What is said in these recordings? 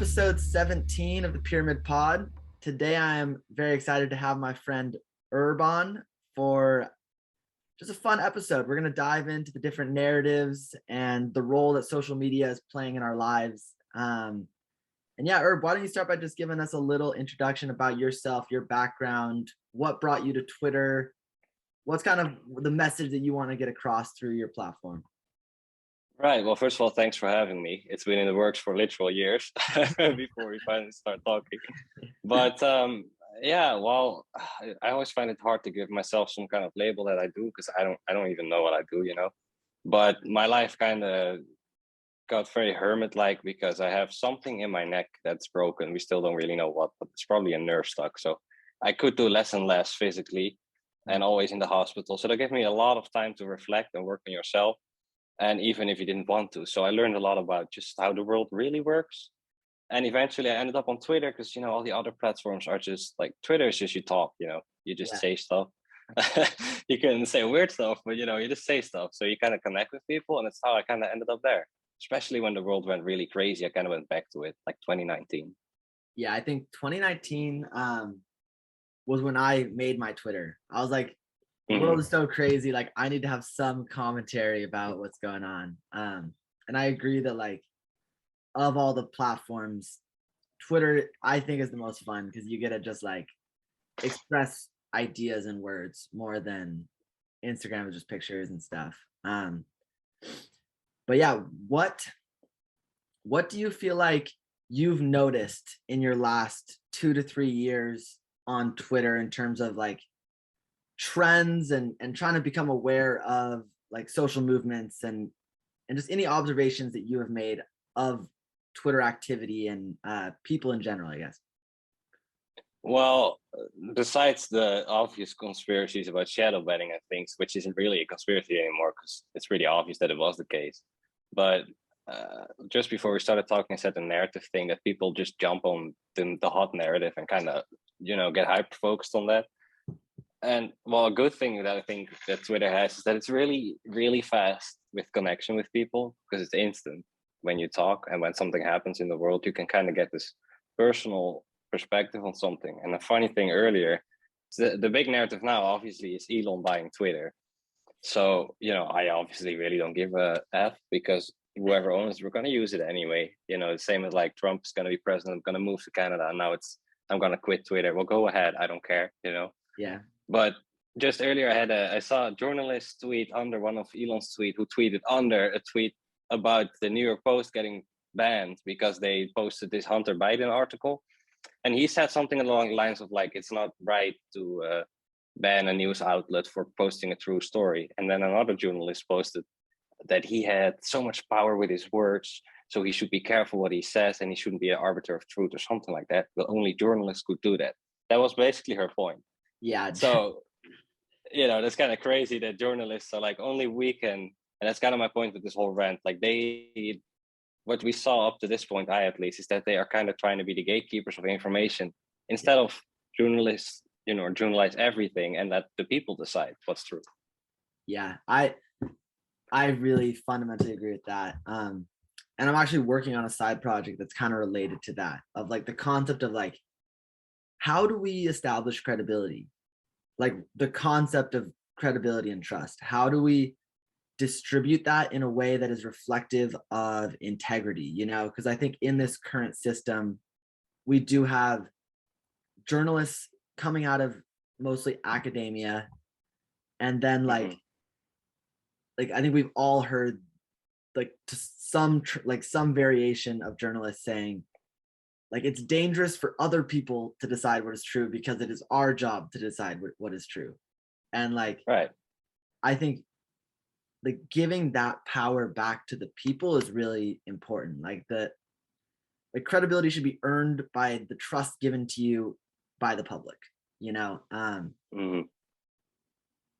episode 17 of the Pyramid Pod. Today I am very excited to have my friend Herb on for just a fun episode. We're going to dive into the different narratives and the role that social media is playing in our lives. And yeah, Herb, why don't you start by just giving us a little introduction about yourself, your background, what brought you to Twitter, what's kind of the message that you want to get across through your platform? Right. Well, first of all, thanks for having me. It's been in the works for literal years before we finally start talking. But yeah, well, I always find it hard to give myself some kind of label that I do because I don't even know what I do, you know. But my life kind of got very hermit-like because I have something in my neck that's broken. We still don't really know what, but it's probably a nerve stuck. So I could do less and less physically and always in the hospital. So that gave me a lot of time to reflect and work on yourself. And even if you didn't want to. So I learned a lot about just how the world really works. And eventually I ended up on Twitter because, you know, all the other platforms are just like Twitter is just you talk, you know, you just say stuff. You can say weird stuff, but, you know, you just say stuff. So you kind of connect with people. And it's how I kind of ended up there, especially when the world went really crazy. I kind of went back to it like 2019. Yeah, I think 2019 was when I made my Twitter. I was like, the world is so crazy. Like, I need to have some commentary about what's going on. And I agree that, like, of all the platforms, Twitter, I think, is the most fun because you get to just like express ideas in words more than Instagram is just pictures and stuff. But yeah, what do you feel like you've noticed in your last 2 to 3 years on Twitter in terms of like trends and trying to become aware of like social movements and just any observations that you have made of Twitter activity and people in general, I guess? Well, besides the obvious conspiracies about shadow banning and things, which isn't really a conspiracy anymore because it's pretty obvious that it was the case. But just before we started talking, I said the narrative thing that people just jump on the hot narrative and kind of, you know, get hyper focused on that. And well, a good thing that I think that Twitter has is that it's really, really fast with connection with people because it's instant when you talk. And when something happens in the world, you can kind of get this personal perspective on something. And the funny thing earlier, the big narrative now obviously is Elon buying Twitter. So, you know, I obviously really don't give a F because whoever owns it, we're going to use it anyway. You know, the same as like Trump's going to be president, I'm going to move to Canada. And now I'm going to quit Twitter. Well, go ahead. I don't care, you know? Yeah. But just earlier, I saw a journalist tweet under one of Elon's tweet who tweeted under a tweet about the New York Post getting banned because they posted this Hunter Biden article. And he said something along the lines of like, it's not right to ban a news outlet for posting a true story. And then another journalist posted that he had so much power with his words, so he should be careful what he says and he shouldn't be an arbiter of truth or something like that. But only journalists could do that. That was basically her point. Yeah. So, you know, that's kind of crazy that journalists are like, only we can, and that's kind of my point with this whole rant. Like what we saw up to this point, I at least, is that they are kind of trying to be the gatekeepers of information instead of journalists, you know, journalize everything and let the people decide what's true. Yeah, I really fundamentally agree with that. And I'm actually working on a side project that's kind of related to that, of like the concept of like, how do we establish credibility? Like the concept of credibility and trust. How do we distribute that in a way that is reflective of integrity? You know, because I think in this current system, we do have journalists coming out of mostly academia, and then like I think we've all heard like some variation of journalists saying like it's dangerous for other people to decide what is true because it is our job to decide what is true. And like, right, I think like giving that power back to the people is really important. Like the credibility should be earned by the trust given to you by the public, you know?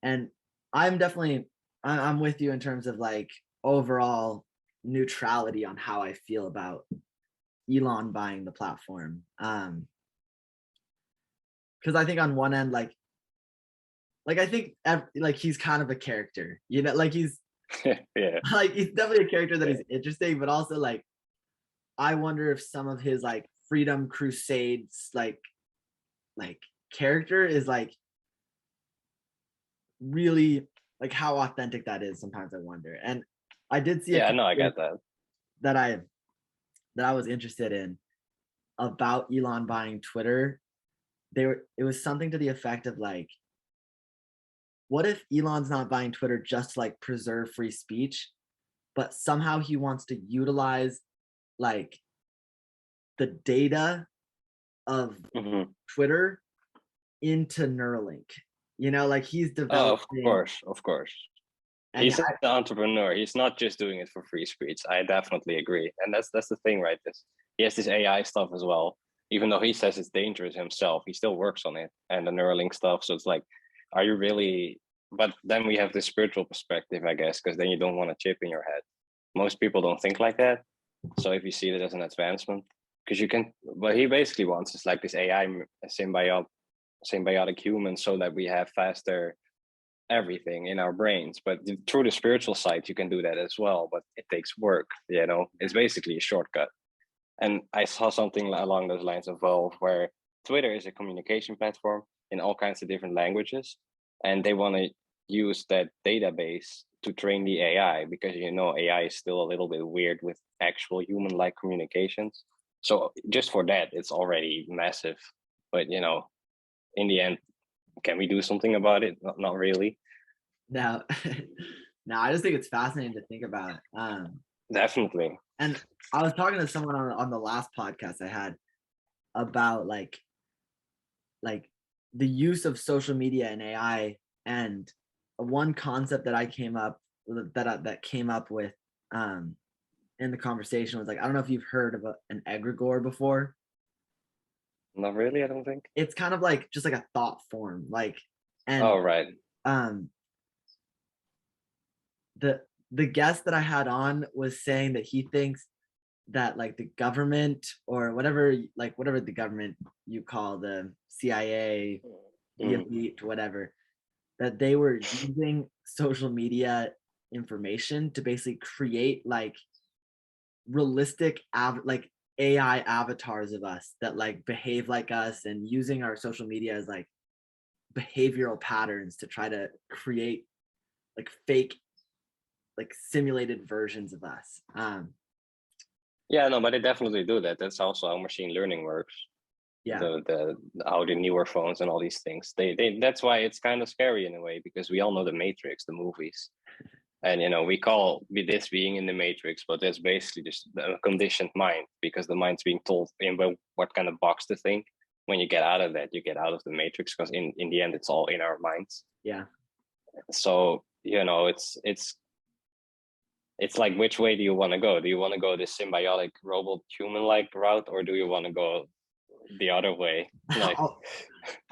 And I'm with you in terms of like overall neutrality on how I feel about Elon buying the platform. Because I think on one end, like I think like he's kind of a character, you know, like he's yeah, like he's definitely a character that is interesting, but also like I wonder if some of his like Freedom Crusades like character is like really like how authentic that is. Sometimes I wonder. And I did see a Yeah, no, I couple get that. that I was interested in about Elon buying Twitter. It was something to the effect of like, what if Elon's not buying Twitter just to like preserve free speech, but somehow he wants to utilize like the data of Mhm. Twitter into Neuralink. You know, like he's Oh, of developing course, of course. and He's an entrepreneur. He's not just doing it for free speech. I definitely agree, and that's the thing, right? He has this AI stuff as well. Even though he says it's dangerous himself, he still works on it and the Neuralink stuff. So it's like, are you really? But then we have this spiritual perspective, I guess, because then you don't want a chip in your head. Most people don't think like that. So if you see it as an advancement, because you can, what he basically wants is like this AI symbiotic human, so that we have faster everything in our brains. But through the spiritual side you can do that as well, but it takes work. It's basically a shortcut. And I saw something along those lines of Valve, where Twitter is a communication platform in all kinds of different languages, and they want to use that database to train the AI, because AI is still a little bit weird with actual human-like communications. So just for that it's already massive. But in the end, can we do something about it? Not really. now now I just think it's fascinating to think about. Definitely. And I was talking to someone on the last podcast I had about like the use of social media and AI, and one concept that I came up that came up with in the conversation was like, I don't know if you've heard of an egregore before. Not really, I don't think. It's kind of like just like a thought form, like, and Oh, right. um the guest that I had on was saying that he thinks that like the government or whatever the government you call the CIA, the Mm. elite, whatever, that they were using social media information to basically create like realistic like AI avatars of us that like behave like us, and using our social media as like behavioral patterns to try to create like fake like simulated versions of us. Yeah, no, but they definitely do that. That's also how machine learning works. Yeah, The how the newer phones and all these things. They that's why it's kind of scary in a way, because we all know the Matrix, the movies. And we call this being in the Matrix, but that's basically just a conditioned mind, because the mind's being told in what kind of box to think. When you get out of that, you get out of the Matrix, because in the end it's all in our minds. yeah. So it's like, which way do you want to go? Do you want to go this symbiotic robot human like route, or do you want to go the other way? Like,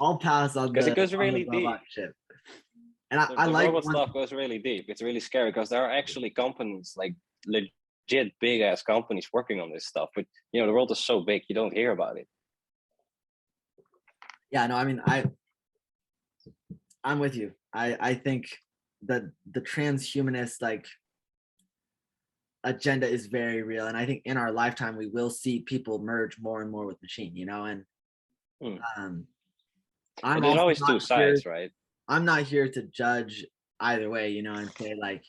I'll pass on because it goes the really deep. robot ship. And I The like robot stuff goes really deep. It's really scary, because there are actually companies, like legit big ass companies, working on this stuff. But the world is so big, you don't hear about it. yeah, no, I mean I'm with you. I think that the transhumanist like agenda is very real, and I think in our lifetime we will see people merge more and more with machine, and Hmm. I'm But there's also always not two here sides, right? I'm not here to judge either way, and say like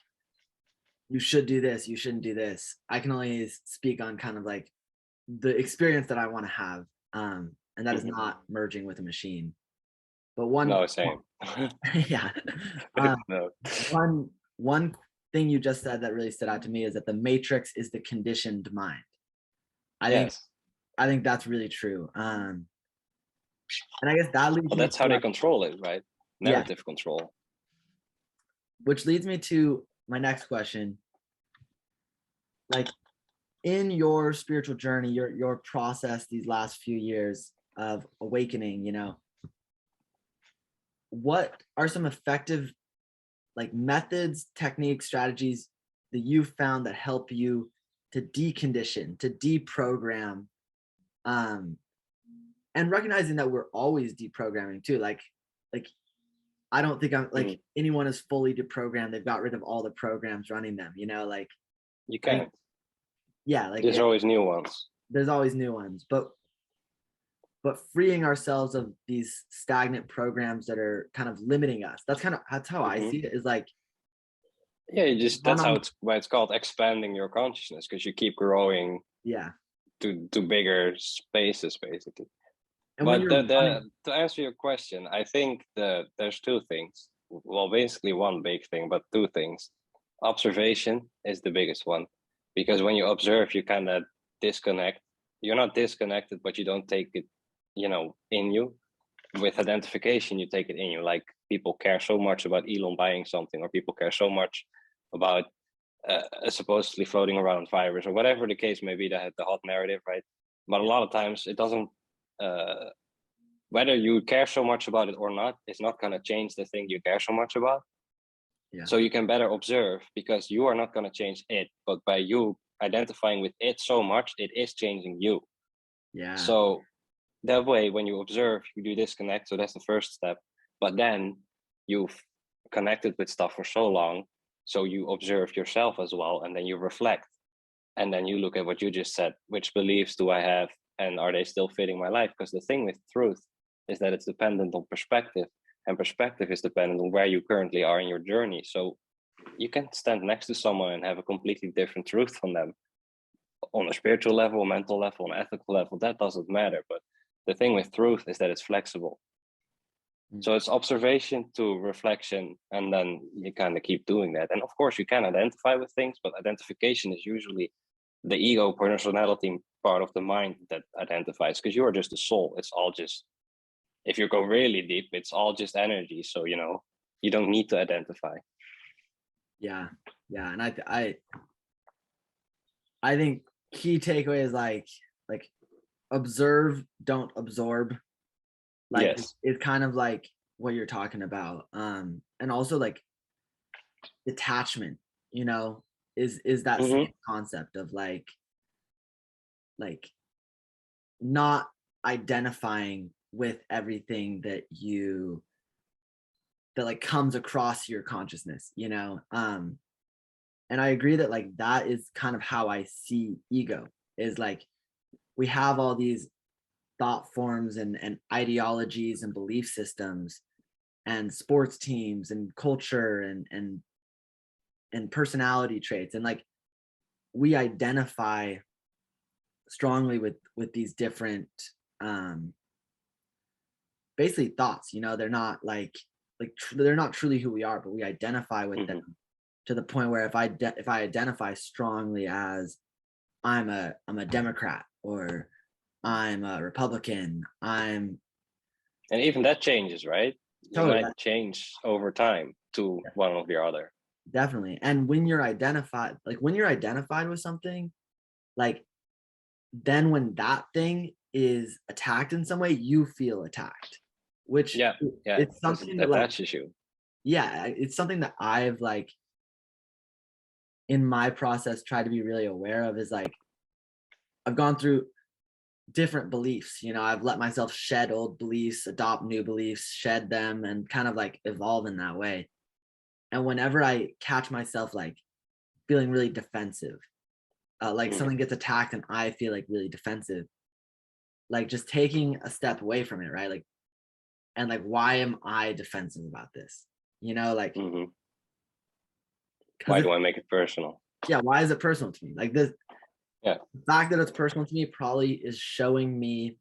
you should do this, you shouldn't do this. I can only speak on kind of like the experience that I want to have, and that is Mhm. not merging with a machine. But No, same. yeah, um, No. one thing you just said that really stood out to me is that the matrix is the conditioned mind. I think Yes. I think that's really true. And I guess that leads Well, me that's to how they control it, right? yeah, Narrative control. which leads me to my next question. Like in your spiritual journey, your process these last few years of awakening, what are some effective like methods, techniques, strategies that you found that help you to decondition, to deprogram, um, and recognizing that we're always deprogramming too. Like I don't think I'm like anyone is fully deprogrammed. They've got rid of all the programs running them. Like You I think can't. yeah, like There's always new ones. there's always new ones, but freeing ourselves of these stagnant programs that are kind of limiting us. That's how I Mhm. see it, is like, Yeah, you just one that's how on, it's why it's called expanding your consciousness, because you keep growing yeah. to bigger spaces basically. And when But you're the running, to answer your question, I think there's two things. Well, basically one big thing, but two things. Observation is the biggest one, because when you observe, you kind of disconnect. You're not disconnected, but you don't take it, in you. With identification, you take it in you. Like people care so much about Elon buying something, or people care so much about a supposedly floating around virus, or whatever the case may be, that the hot narrative, right? But a lot of times it doesn't. Uh, Whether you care so much about it or not, it's not going to change the thing you care so much about. yeah, So you can better observe, because you are not going to change it, but by you identifying with it so much, it is changing you. yeah, So that way, when you observe, you do disconnect. So that's the first step. But then you've connected with stuff for so long, so you observe yourself as well, and then you reflect, and then you look at what you just said. Which beliefs do I have, and are they still fitting my life? Because the thing with truth is that it's dependent on perspective, and perspective is dependent on where you currently are in your journey. So you can stand next to someone and have a completely different truth from them, on a spiritual level, mental level, an ethical level. That doesn't matter. But the thing with truth is that it's flexible. mm, So it's observation to reflection, and then you kind of keep doing that. And of course, you can identify with things, but identification is usually the ego personality part of the mind that identifies, because you are just a soul. It's all just, if you go really deep, it's all just energy. So, you don't need to identify. yeah, yeah. And I think key takeaway is like observe, don't absorb. Like Yes. it's kind of like what you're talking about. And also like detachment, is that same Mm-hmm. concept of like not identifying with everything that like comes across your consciousness, and I agree that like that is kind of how I see ego, is like we have all these thought forms and ideologies and belief systems and sports teams and culture and personality traits, and like we identify strongly with these different um basically thoughts, they're not they're not truly who we are, but we identify with them Mm-hmm. to the point where if I identify strongly as I'm a Democrat, or I'm a Republican, I'm And even that changes, right? You totally, might change over time to one or the other. definitely. And when you're identified with something, like then when that thing is attacked in some way, you feel attacked, which Yeah. Yeah. it's Because it something that like, attaches you. yeah, it's something that I've like in my process tried to be really aware of, is like I've gone through different beliefs, I've let myself shed old beliefs, adopt new beliefs, shed them, and kind of like evolve in that way. And whenever I catch myself like feeling really defensive, like Mm-hmm. something gets attacked and I feel like really defensive, like just taking a step away from it, right? Like, and like, why am I defensive about this? Like, Mm-hmm. because Why it's, do I make it personal? yeah, why is it personal to me? Like this, Yeah. the fact that it's personal to me probably is showing me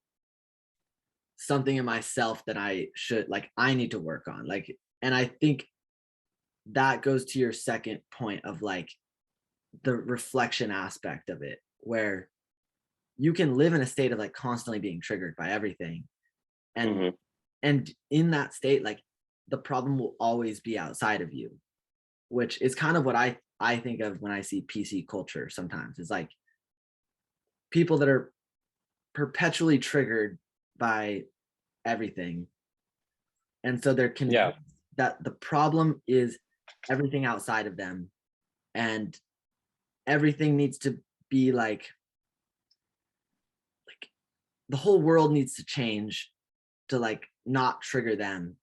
something in myself that I need to work on. Like, and I think that goes to your second point of like the reflection aspect of it, where you can live in a state of like constantly being triggered by everything, and Mm-hmm. and in that state, like the problem will always be outside of you, which is kind of what I think of when I see PC culture sometimes. It's like people that are perpetually triggered by everything, and so they're Yeah. convinced that the problem is everything outside of them, and everything needs to be like the whole world needs to change to like not trigger them.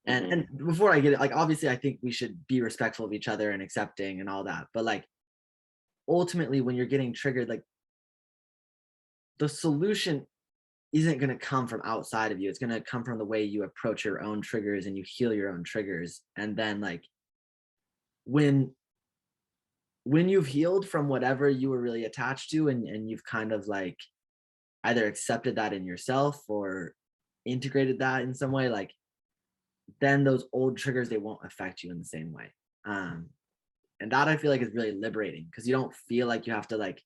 and Mm-hmm. and before I get it, like obviously I think we should be respectful of each other and accepting and all that, but like ultimately when you're getting triggered, like the solution isn't going to come from outside of you. It's going to come from the way you approach your own triggers and you heal your own triggers. And then like when you've healed from whatever you were really attached to, and you've kind of like either accepted that in yourself or integrated that in some way, like then those old triggers, they won't affect you in the same way. And that I feel like is really liberating, because you don't feel like you have to like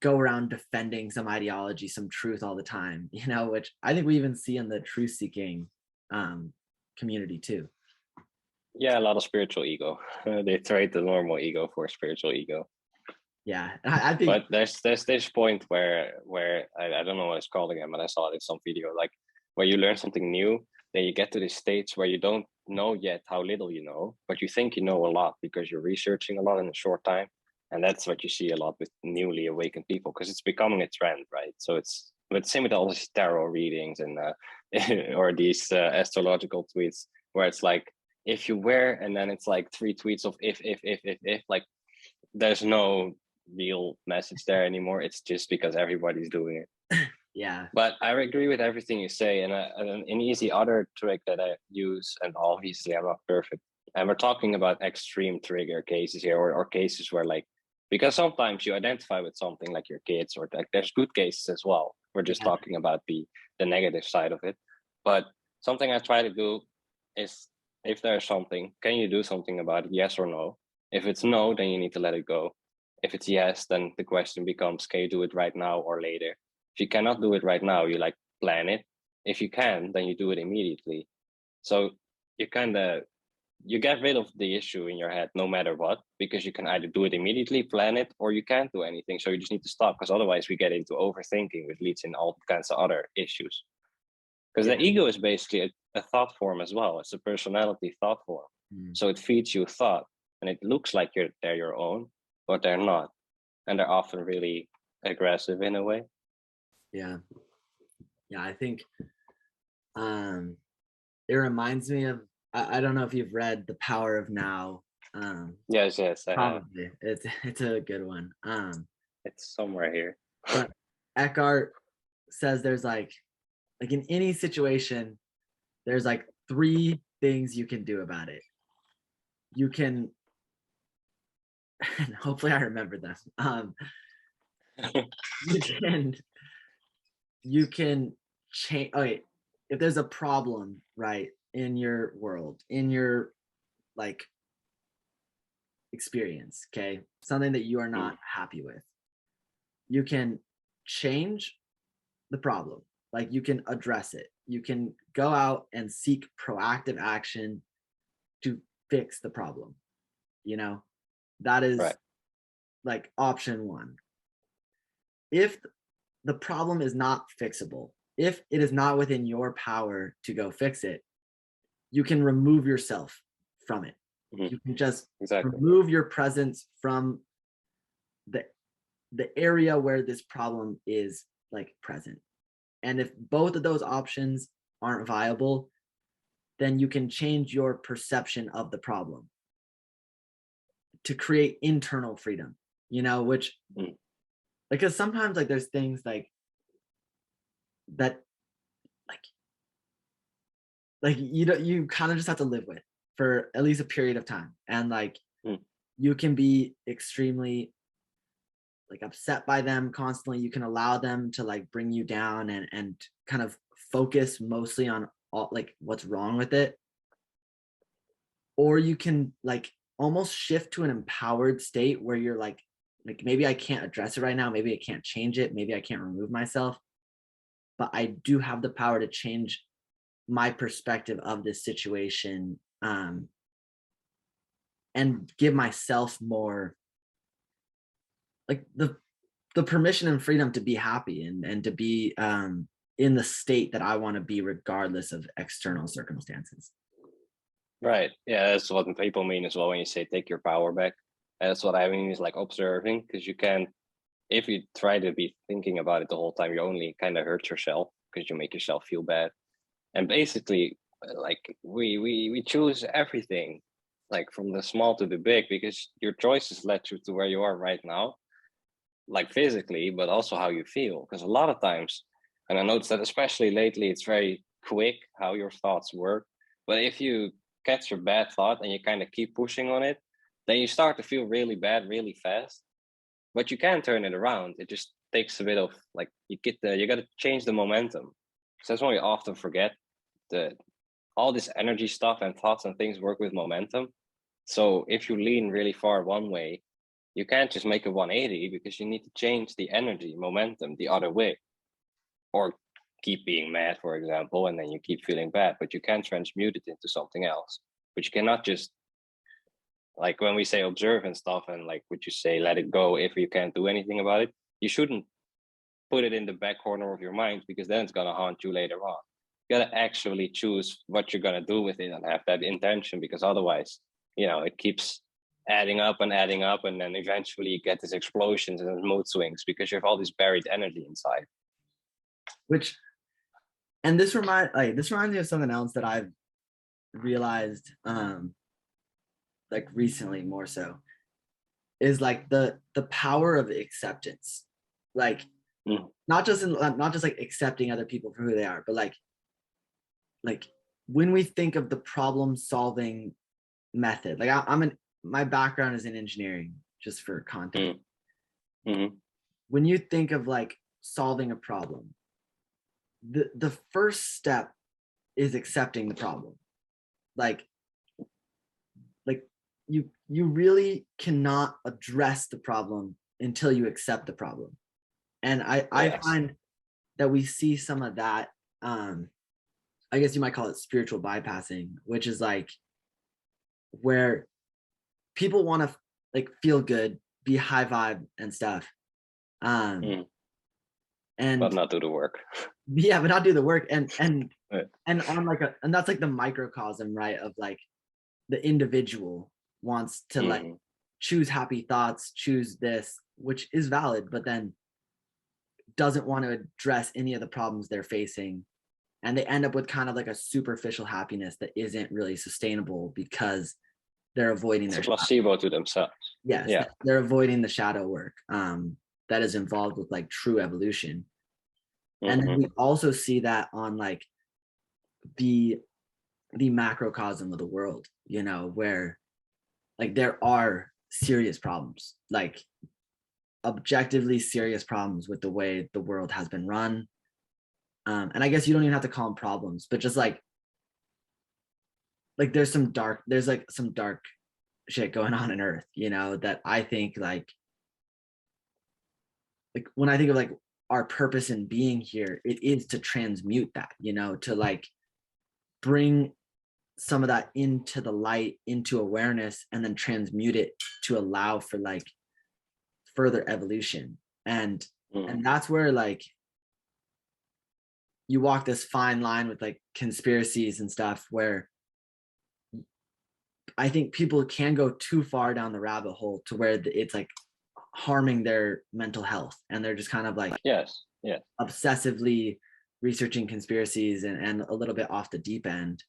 go around defending some ideology, some truth all the time, you know, which I think we even see in the truth seeking community too. Yeah, a lot of spiritual ego. They trade the normal ego for spiritual ego. Yeah, I think. But there's this point where I don't know what it's called again, but I saw it in some video, like where you learn something new, then you get to this stage where you don't know yet how little you know, but you think you know a lot because you're researching a lot in a short time. And that's what you see a lot with newly awakened people, because it's becoming a trend, right? So it's, but same with all these tarot readings and or these astrological tweets where it's like, if you wear, and then it's like 3 tweets of if, like there's no real message there anymore. It's just because everybody's doing it. Yeah. But I agree with everything you say. And an easy other trick that I use, and obviously I'm not perfect, and we're talking about extreme trigger cases here, or cases where like, because sometimes you identify with something like your kids, or like there's good cases as well. We're just talking about the negative side of it. But something I try to do is, if there's something, can you do something about it? Yes or no? If it's no, then you need to let it go. If it's yes, then the question becomes, can you do it right now or later? If you cannot do it right now, you like plan it. If you can, then you do it immediately. So you kind of, you get rid of the issue in your head no matter what, because you can either do it immediately, plan it, or you can't do anything. So you just need to stop, because otherwise we get into overthinking, which leads in all kinds of other issues. Because the ego is basically a thought form as well. It's a personality thought form. So it feeds you thought, and it looks like they're your own, but they're not. And they're often really aggressive in a way. Yeah. I think it reminds me of, I don't know if you've read The Power of Now. Yes, I probably have. It's a good one. It's somewhere here. But Eckhart says there's like in any situation, there's like 3 things you can do about it. You can, and hopefully I remember them. You can change. Okay, if there's a problem, right, in your world, in your like experience, okay, something that you are not happy with, you can change the problem. Like you can address it. You can go out and seek proactive action to fix the problem. You know, that is like option 1. If the problem is not fixable, if it is not within your power to go fix it, you can remove yourself from it. You can just remove your presence from the area where this problem is like present. And if both of those options aren't viable, then you can change your perception of the problem to create internal freedom, you know, which because sometimes like there's things like that like you kind of just have to live with for at least a period of time, and like you can be extremely like upset by them constantly. You can allow them to like bring you down and kind of focus mostly on all like what's wrong with it, or you can like almost shift to an empowered state where you're like maybe I can't address it right now, maybe I can't change it, maybe I can't remove myself, but I do have the power to change my perspective of this situation, and give myself more like the permission and freedom to be happy and to be in the state that I want to be regardless of external circumstances. Right. Yeah, that's what people mean as well when you say take your power back. And that's what I mean is like observing, because you can, if you try to be thinking about it the whole time, you only kind of hurt yourself because you make yourself feel bad. And basically, like we choose everything, like from the small to the big, because your choices led you to where you are right now. like physically, but also how you feel. Because a lot of times, and I noticed that especially lately, it's very quick how your thoughts work. But if you catch a bad thought and you kind of keep pushing on it, then you start to feel really bad really fast. But you can turn it around. It just takes a bit of like you got to change the momentum. So that's why we often forget that all this energy stuff and thoughts and things work with momentum. So if you lean really far one way, you can't just make a 180 because you need to change the energy momentum the other way, or keep being mad, for example, and then you keep feeling bad, but you can transmute it into something else. But you cannot just, like when we say observe and stuff, and like what you say, let it go if you can't do anything about it, you shouldn't put it in the back corner of your mind, because then it's going to haunt you later on. You got to actually choose what you're going to do with it and have that intention, because otherwise, it keeps adding up, and then eventually you get these explosions and mood swings because you have all this buried energy inside. This reminds me of something else that I've realized like recently more so, is like the power of acceptance. Like not just like accepting other people for who they are, but like when we think of the problem solving method, like my background is in engineering, just for context. When you think of like solving a problem, the first step is accepting the problem. Like you really cannot address the problem until you accept the problem. And I find that we see some of that, I guess you might call it spiritual bypassing, which is like where people want to like feel good, be high vibe and stuff, and but not do the work. Yeah, but not do the work, and right. and on like and that's like the microcosm, right, of like the individual wants to like choose happy thoughts, choose this, which is valid, but then doesn't want to address any of the problems they're facing, and they end up with kind of like a superficial happiness that isn't really sustainable because they're avoiding their placebo to themselves. Yes, yeah, they're avoiding the shadow work that is involved with like true evolution. And then we also see that on like the macrocosm of the world, where like there are serious problems, like objectively serious problems with the way the world has been run. And I guess you don't even have to call them problems, but just like there's some dark shit going on in Earth, that I think like when I think of like our purpose in being here, it is to transmute that, to like bring some of that into the light, into awareness, and then transmute it to allow for like further evolution. And that's where like you walk this fine line with like conspiracies and stuff, where I think people can go too far down the rabbit hole to where it's like harming their mental health, and they're just kind of like obsessively researching conspiracies and a little bit off the deep end.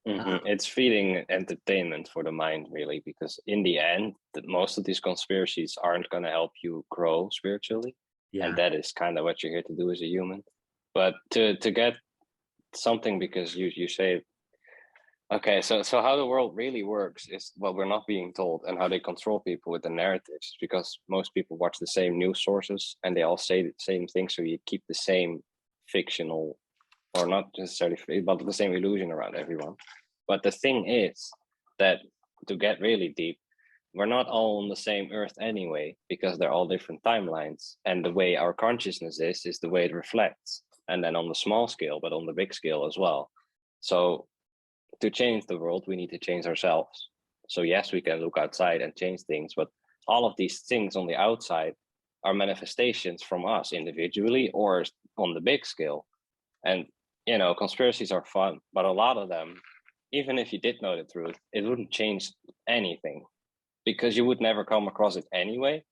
It's feeding entertainment for the mind, really, because in the end, most of these conspiracies aren't going to help you grow spiritually, and that is kind of what you're here to do as a human. But to get something, because you say, okay, so how the world really works is what we're not being told, and how they control people with the narratives, because most people watch the same news sources and they all say the same thing, so you keep the same fictional, or not necessarily, but the same illusion around everyone. But the thing is that, to get really deep, we're not all on the same earth anyway, because they're all different timelines, and the way our consciousness is the way it reflects, and then on the small scale, but on the big scale as well. So to change the world, we need to change ourselves. So yes, we can look outside and change things, but all of these things on the outside are manifestations from us individually or on the big scale. And conspiracies are fun, but a lot of them, even if you did know the truth, it wouldn't change anything, because you would never come across it anyway.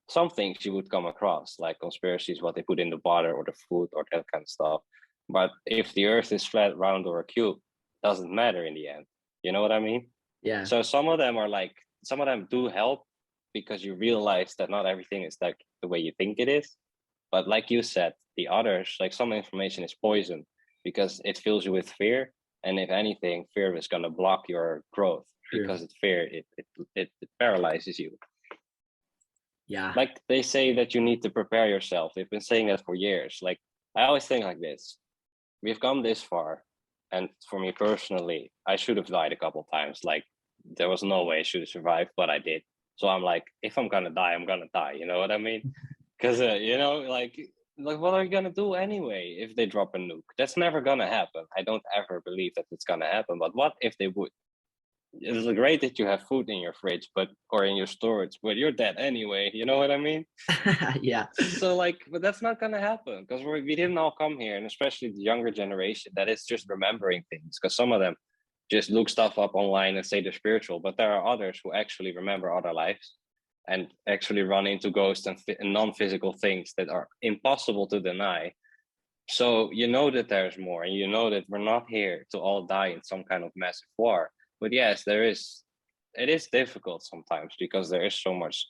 Some things you would come across, like conspiracies, what they put in the water or the food or that kind of stuff. But if the earth is flat, round, or a cube, doesn't matter in the end. You know what I mean? Yeah. So some of them do help because you realize that not everything is like the way you think it is. But like you said, the others, like some information is poison because it fills you with fear. And if anything, fear is going to block your growth because it paralyzes you. Yeah. Like they say that you need to prepare yourself. They've been saying that for years. Like I always think like this: we've come this far, and for me personally, I should have died a couple times. Like there was no way I should have survived, but I did. So I'm like, if I'm gonna die, I'm gonna die. You know what I mean? Because like what are you gonna do anyway if they drop a nuke? That's never gonna happen. I don't ever believe that it's gonna happen. But what if they would? It's great that you have food in your fridge, or in your storage, but you're dead anyway. You know what I mean? Yeah. So like, but that's not gonna happen because we didn't all come here, and especially the younger generation that is just remembering things. Because some of them just look stuff up online and say they're spiritual, but there are others who actually remember other lives and actually run into ghosts and non-physical things that are impossible to deny. So you know that there's more, and you know that we're not here to all die in some kind of massive war. But yes, it is difficult sometimes because there is so much.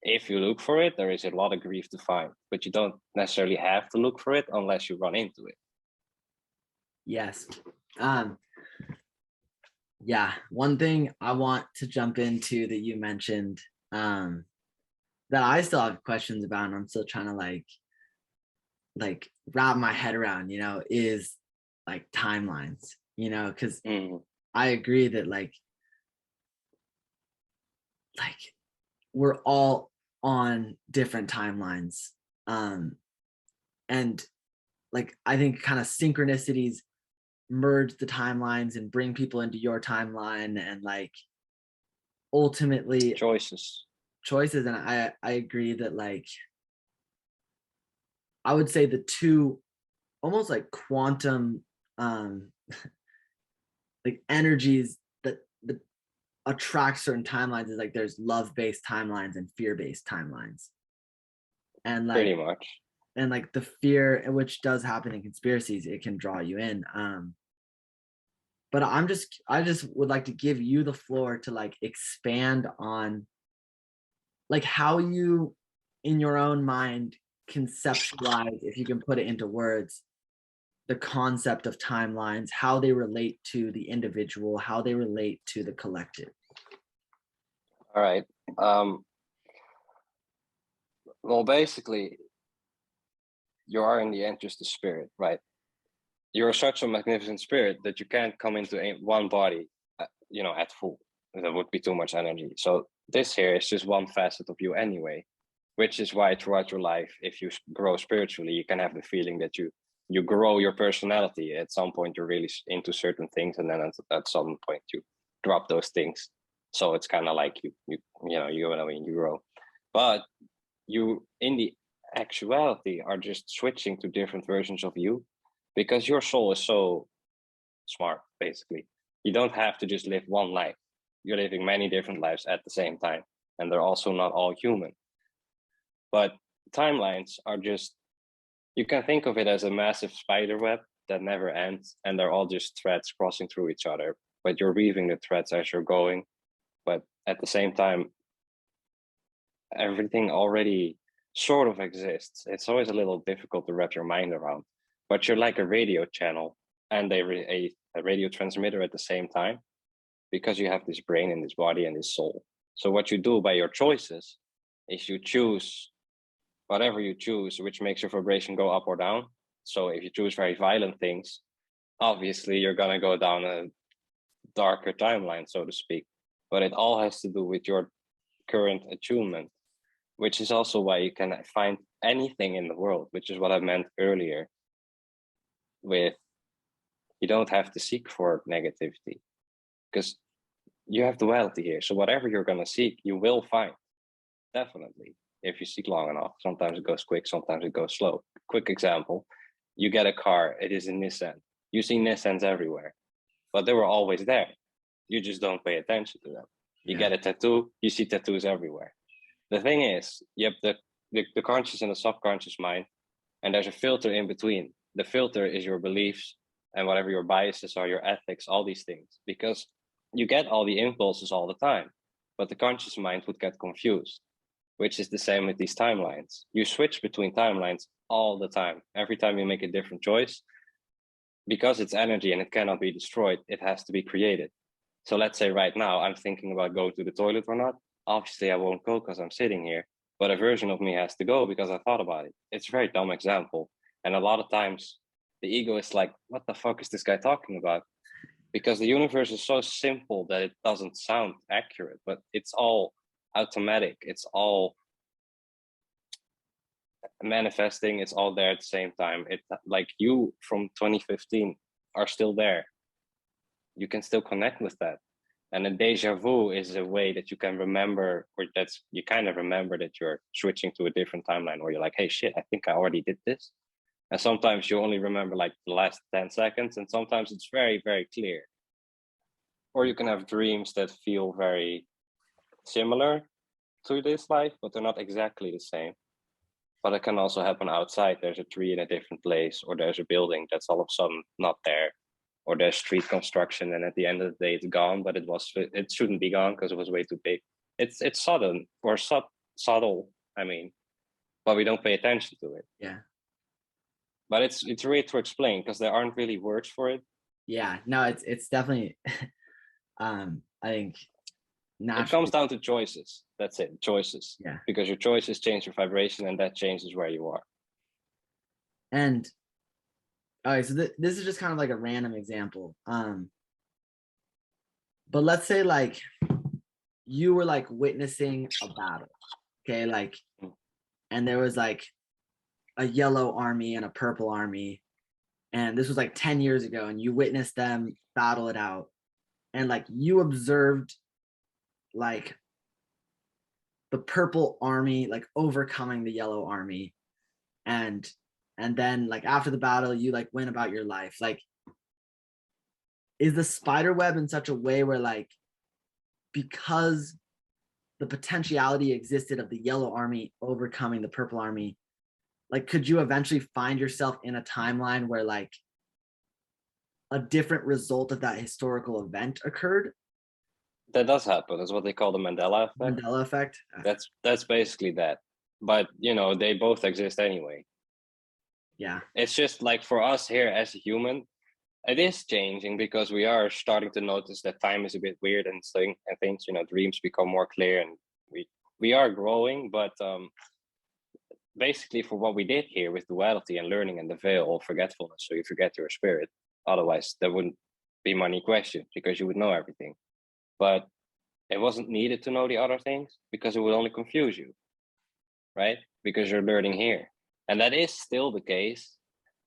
If you look for it, there is a lot of grief to find, but you don't necessarily have to look for it unless you run into it. Yes. Yeah, one thing I want to jump into that you mentioned, that I still have questions about, and I'm still trying to like wrap my head around, is like timelines, because I agree that like we're all on different timelines. And like I think kind of synchronicities merge the timelines and bring people into your timeline, and like ultimately choices. And I agree that like I would say the two almost like quantum like energies that attract certain timelines is like there's love-based timelines and fear-based timelines, and like Pretty much. and like the fear, which does happen in conspiracies, it can draw you in. But I just would like to give you the floor to like expand on like how you in your own mind conceptualize, if you can put it into words, the concept of timelines, how they relate to the individual, how they relate to the collective. All right. Well, basically, you are in the end just a spirit, right? You're such a magnificent spirit that you can't come into one body, at full. That would be too much energy. So this here is just one facet of you anyway, which is why throughout your life, if you grow spiritually, you can have the feeling that you grow your personality. At some point, you're really into certain things, and then at some point, you drop those things. So it's kind of like you grow, but you in the actuality are just switching to different versions of you because your soul is so smart. Basically, you don't have to just live one life. You're living many different lives at the same time, and they're also not all human. But timelines are just, you can think of it as a massive spider web that never ends, and they're all just threads crossing through each other, but you're weaving the threads as you're going. But at the same time, everything already sort of exists. It's always a little difficult to wrap your mind around, but you're like a radio channel and a radio transmitter at the same time, because you have this brain and this body and this soul. So what you do by your choices is you choose whatever you choose, which makes your vibration go up or down. So if you choose very violent things, obviously you're going to go down a darker timeline, so to speak. But it all has to do with your current attunement, which is also why you can find anything in the world, which is what I meant earlier with, you don't have to seek for negativity because you have duality here. So whatever you're going to seek, you will find, definitely, if you seek long enough. Sometimes it goes quick, sometimes it goes slow. Quick example, you get a car, it is a Nissan. You see Nissans everywhere, but they were always there. You just don't pay attention to them. You get a tattoo, you see tattoos everywhere. The thing is, you have the conscious and the subconscious mind, and there's a filter in between. The filter is your beliefs and whatever your biases are, your ethics, all these things, because you get all the impulses all the time. but the conscious mind would get confused, which is the same with these timelines. You switch between timelines all the time. Every time you make a different choice, because it's energy and it cannot be destroyed, it has to be created. So let's say right now I'm thinking about going to the toilet or not. Obviously I won't go because I'm sitting here, but a version of me has to go because I thought about it. It's a very dumb example. And a lot of times the ego is like, what the fuck is this guy talking about? Because the universe is so simple that it doesn't sound accurate, but it's all automatic. It's all manifesting. It's all there at the same time. It like you from 2015 are still there. You can still connect with that. And a deja vu is a way that you can remember, or that's you kind of remember that you're switching to a different timeline, or you're like, hey, shit, I think I already did this. And sometimes you only remember like the last 10 seconds, and sometimes it's very, very clear. Or you can have dreams that feel very similar to this life, but they're not exactly the same. But it can also happen outside. There's a tree in a different place, or there's a building that's all of a sudden not there, or there's street construction, and at the end of the day it's gone, but it shouldn't be gone because it was way too big. It's sudden or subtle, I mean, but we don't pay attention to it. Yeah. But it's weird to explain because there aren't really words for it. Yeah. No, it's definitely I think It comes down to choices. That's it, choices. Yeah. Because your choices change your vibration, and that changes where you are. And all right, so this is just kind of like a random example. But let's say like you were like witnessing a battle, okay, like, and there was like a yellow army and a purple army, and this was like 10 years ago, and you witnessed them battle it out, and like you observed like the purple army like overcoming the yellow army, and then like after the battle you like went about your life. Like, is the spider web in such a way where like, because the potentiality existed of the yellow army overcoming the purple army, like could you eventually find yourself in a timeline where like a different result of that historical event occurred? That does happen. That's what they call the Mandela effect. Mandela effect. That's basically that. But you know, they both exist anyway. Yeah. It's just like for us here as a human, it is changing because we are starting to notice that time is a bit weird and things, you know, dreams become more clear, and we are growing, but basically for what we did here with duality and learning and the veil of forgetfulness, so you forget your spirit. Otherwise there wouldn't be many questions because you would know everything. But it wasn't needed to know the other things because it would only confuse you, right? Because you're learning here. And that is still the case,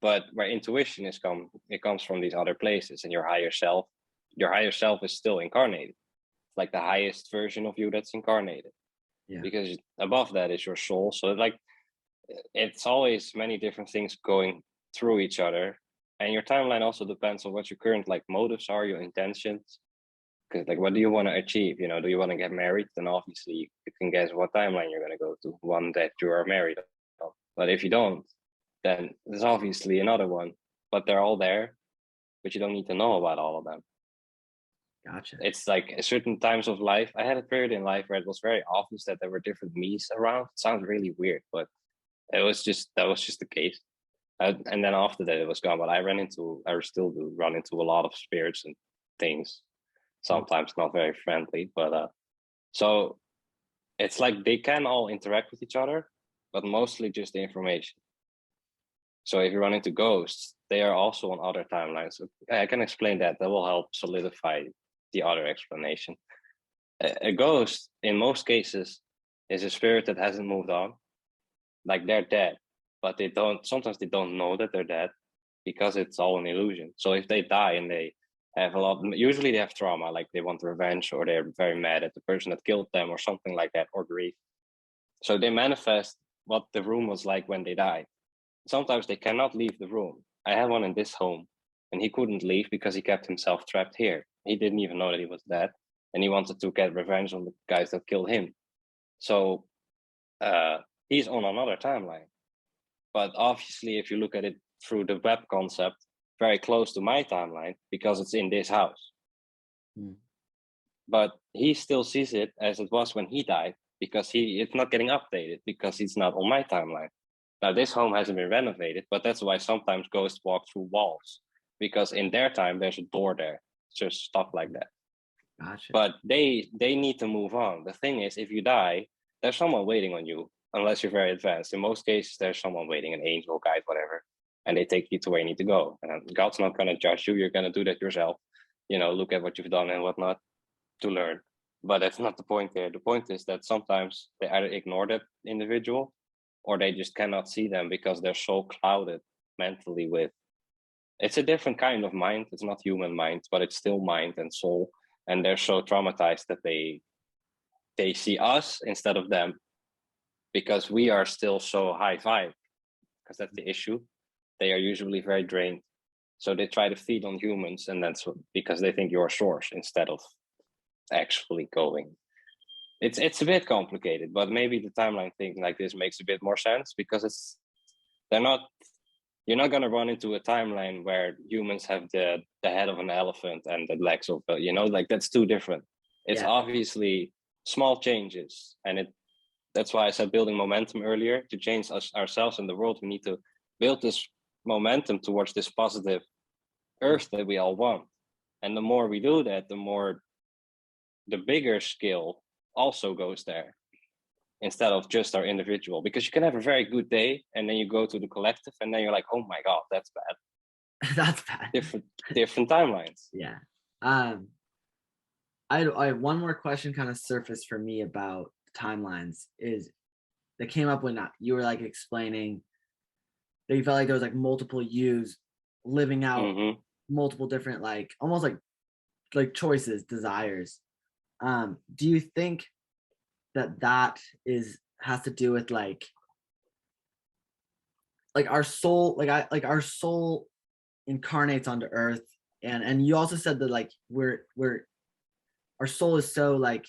but where intuition it comes from these other places, and your higher self is still incarnated. It's like the highest version of you that's incarnated. Yeah. Because above that is your soul. So like it's always many different things going through each other. And your timeline also depends on what your current like motives are, your intentions. Because like, what do you want to achieve? You know, do you want to get married? Then obviously you can guess what timeline you're going to go to, one that you are married on. But if you don't, then there's obviously another one. But they're all there, but you don't need to know about all of them. Gotcha. It's like at certain times of life. I had a period in life where it was very obvious that there were different me's around. It sounds really weird, but that was just the case. And then after that, it was gone. But I still do run into a lot of spirits and things. Sometimes not very friendly, but so it's like they can all interact with each other, but mostly just the information. So if you run into ghosts, they are also on other timelines. So I can explain that. That will help solidify the other explanation. A ghost, in most cases, is a spirit that hasn't moved on. Like they're dead, but sometimes they don't know that they're dead because it's all an illusion. So if they die and they have usually they have trauma, like they want revenge, or they're very mad at the person that killed them or something like that, or grief. So they manifest what the room was like when they died. Sometimes they cannot leave the room. I had one in this home, and he couldn't leave because he kept himself trapped here. He didn't even know that he was dead, and he wanted to get revenge on the guys that killed him. So he's on another timeline. But obviously, if you look at it through the web concept, very close to my timeline because it's in this house. but he still sees it as it was when he died, because it's not getting updated because he's not on my timeline. Now this home hasn't been renovated, but that's why sometimes ghosts walk through walls, because in their time there's a door there. It's just stuff like that. Gotcha. But they need to move on. The thing is, if you die, there's someone waiting on you, unless you're very advanced. In most cases, there's someone waiting, an angel, guide, whatever, and they take you to where you need to go. And God's not going to judge you. You're going to do that yourself. Look at what you've done and whatnot to learn. But that's not the point here. The point is that sometimes they either ignore that individual, or they just cannot see them because they're so clouded mentally with. It's a different kind of mind. It's not human mind, but it's still mind and soul. And they're so traumatized that they see us instead of them, because we are still so high vibe, because that's the issue. They are usually very drained. So they try to feed on humans, and that's because they think you're a source instead of actually going. It's a bit complicated, but maybe the timeline thing like this makes a bit more sense, because you're not going to run into a timeline where humans have the head of an elephant and the legs of like that's too different. It's obviously small changes, and that's why I said building momentum earlier. To change ourselves in the world, we need to build this momentum towards this positive earth that we all want. And the more we do that, the bigger scale also goes there, instead of just our individual. Because you can have a very good day and then you go to the collective and then you're like, oh my God, that's bad. That's bad. Different timelines. Yeah. I have one more question kind of surfaced for me about timelines that came up when you were like explaining that you felt like there was like multiple yous living out multiple different, like almost like choices, desires. Do you think that has to do with like our soul, like our soul incarnates onto earth, and you also said that like we're our soul is so like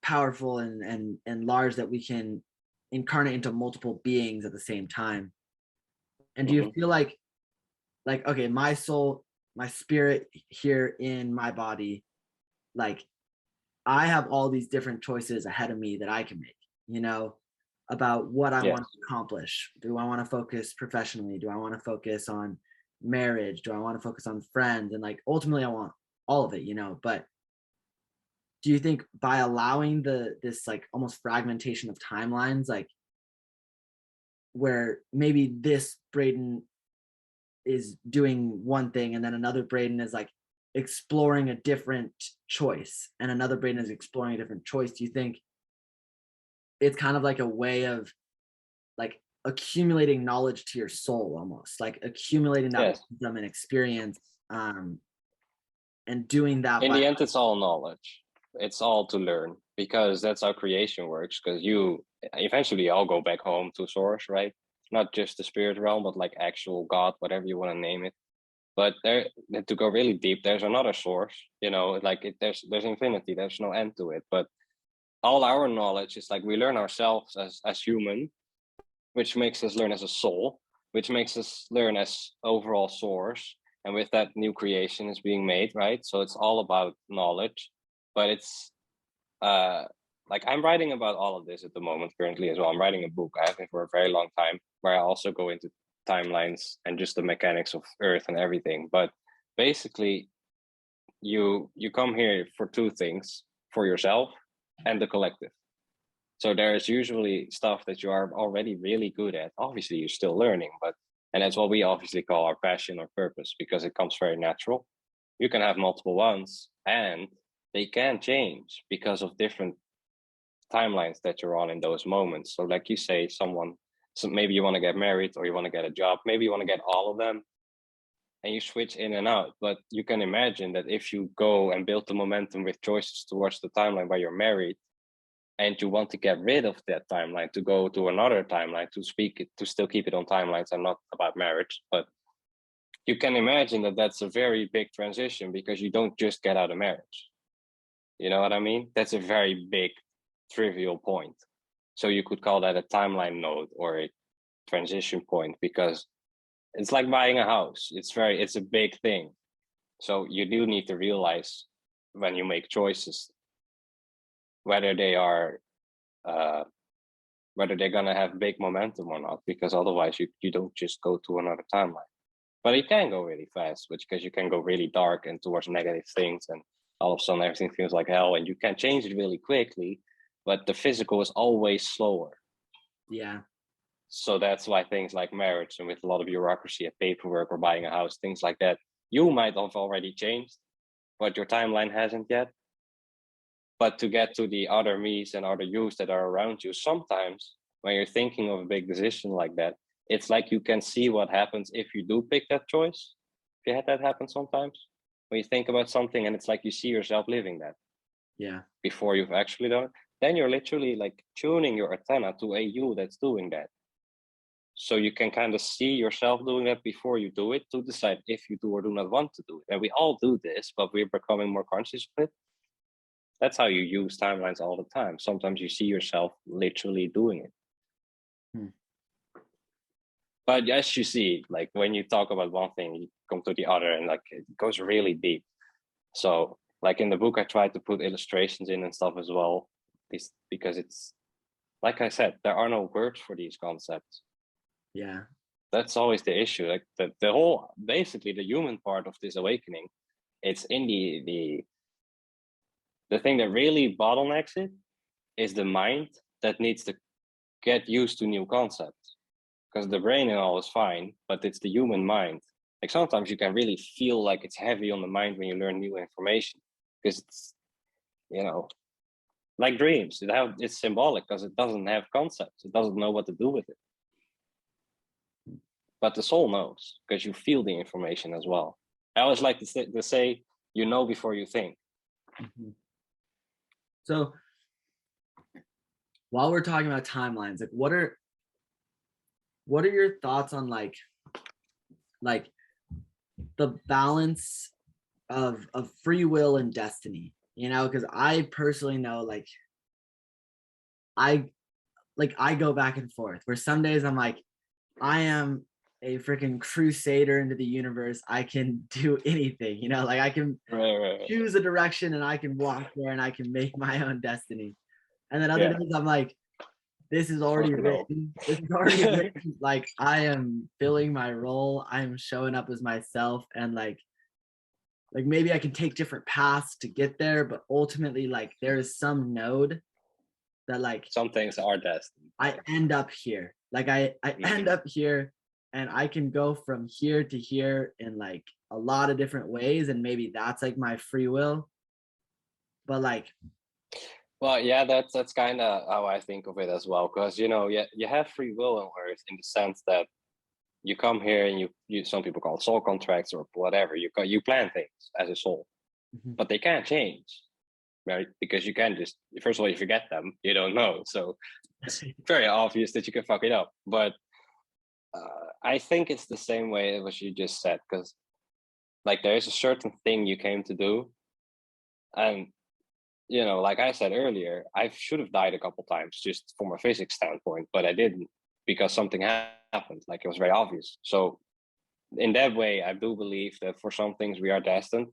powerful and large that we can incarnate into multiple beings at the same time. And do you feel like okay, my soul, my spirit here in my body, like I have all these different choices ahead of me that I can make, about what I want to accomplish. Do I want to focus professionally? Do I want to focus on marriage? Do I want to focus on friends? And like ultimately I want all of it, but do you think by allowing this like almost fragmentation of timelines, like where maybe this Braden is doing one thing and then another Braden is like exploring a different choice and another Braden is exploring a different choice, do you think it's kind of like a way of like accumulating knowledge to your soul, almost like accumulating that wisdom and experience, and doing that in the end? It's all knowledge. It's all to learn, because that's how creation works. Because you eventually all go back home to source, right? Not just the spirit realm, but like actual God, whatever you want to name it. But there, to go really deep, there's another source, like there's infinity, there's no end to it. But all our knowledge is like we learn ourselves as human, which makes us learn as a soul, which makes us learn as overall source. And with that, new creation is being made, right? So it's all about knowledge. But it's like I'm writing about all of this at the moment currently as well. I'm writing a book. I have been for a very long time, where I also go into timelines and just the mechanics of Earth and everything. But basically, you come here for two things: for yourself and the collective. So there's usually stuff that you are already really good at. Obviously, you're still learning, and that's what we obviously call our passion or purpose, because it comes very natural. You can have multiple ones, and they can change because of different timelines that you're on in those moments. So like you say, so maybe you want to get married, or you want to get a job, maybe you want to get all of them, and you switch in and out. But you can imagine that if you go and build the momentum with choices towards the timeline where you're married, and you want to get rid of that timeline to go to another timeline, to still keep it on timelines and not about marriage, but you can imagine that that's a very big transition, because you don't just get out of marriage. You know what I mean? That's a very big trivial point. So you could call that a timeline node or a transition point, because it's like buying a house. It's a big thing. So you do need to realize when you make choices, whether they are whether they're gonna have big momentum or not, because otherwise you don't just go to another timeline. But it can go really fast, which because you can go really dark and towards negative things, and all of a sudden everything feels like hell, and you can change it really quickly. But the physical is always slower. Yeah. So that's why things like marriage and with a lot of bureaucracy and paperwork or buying a house, things like that, you might have already changed, but your timeline hasn't yet. But to get to the other me's and other you's that are around you, sometimes when you're thinking of a big decision like that, it's like you can see what happens if you do pick that choice. Have you had that happen sometimes? When you think about something and it's like you see yourself living that Yeah. before you've actually done it, then you're literally like tuning your antenna to a you that's doing that. So you can kind of see yourself doing that before you do it to decide if you do or do not want to do it. And we all do this, but we're becoming more conscious of it. That's how you use timelines all the time. Sometimes you see yourself literally doing it. Hmm. But as you see, like when you talk about one thing, you come to the other and like it goes really deep. So like in the book, I tried to put illustrations in and stuff as well, because it's, like I said, there are no words for these concepts. Yeah. That's always the issue. Like the whole, basically the human part of this awakening, it's in the thing that really bottlenecks it is the mind that needs to get used to new concepts, because the brain and all is fine, but it's the human mind. Like sometimes you can really feel like it's heavy on the mind when you learn new information, because it's, you know, like dreams. It's symbolic because it doesn't have concepts. It doesn't know what to do with it. But the soul knows because you feel the information as well. I always like to say, you know before you think. Mm-hmm. So while we're talking about timelines, like what are your thoughts on like the balance of free will and destiny? You know, because I personally know I I go back and forth where some days I'm like, I am a freaking crusader into the universe. I can do anything, you know, like I can Right. choose a direction and I can walk there and I can make my own destiny. And then other Yeah. days I'm like, this is already Fuck no. written. This is already written. Like I am filling my role. I am showing up as myself, and like maybe I can take different paths to get there, but ultimately like there is some node that like Some things are destined. I end up here. Like I end up here, and I can go from here to here in like a lot of different ways, and maybe that's like my free will. But like, Well, yeah, that's kind of how I think of it as well. Because you have free will on Earth in the sense that you come here and you some people call it soul contracts or whatever. You plan things as a soul, mhm, but they can't change, right? Because you can't just, first of all, you forget them, you don't know, so it's very obvious that you can fuck it up. But I think it's the same way as what you just said, because like there is a certain thing you came to do, and like I said earlier, I should have died a couple times just from a physics standpoint, but I didn't because something happened. Like it was very obvious. So in that way, I do believe that for some things we are destined,